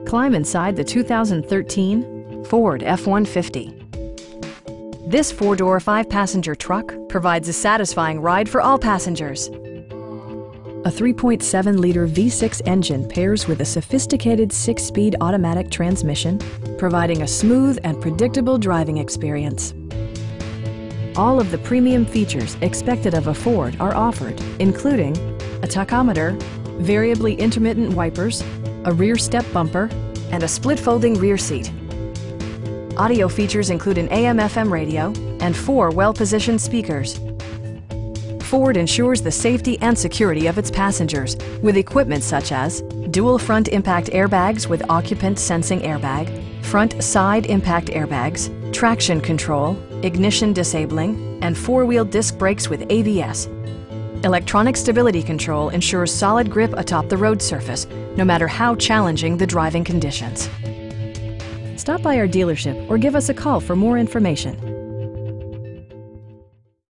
Climb inside the 2013 Ford F-150. This four-door, five-passenger truck provides a satisfying ride for all passengers. A 3.7-liter V6 engine pairs with a sophisticated six-speed automatic transmission, providing a smooth and predictable driving experience. All of the premium features expected of a Ford are offered, including a tachometer, variably intermittent wipers, a rear step bumper, and a split-folding rear seat. Audio features include an AM/FM radio and 4 well-positioned speakers. Ford ensures the safety and security of its passengers with equipment such as dual front impact airbags with occupant sensing airbag, front side impact airbags, traction control, ignition disabling, and four-wheel disc brakes with ABS. Electronic stability control ensures solid grip atop the road surface, no matter how challenging the driving conditions. Stop by our dealership or give us a call for more information.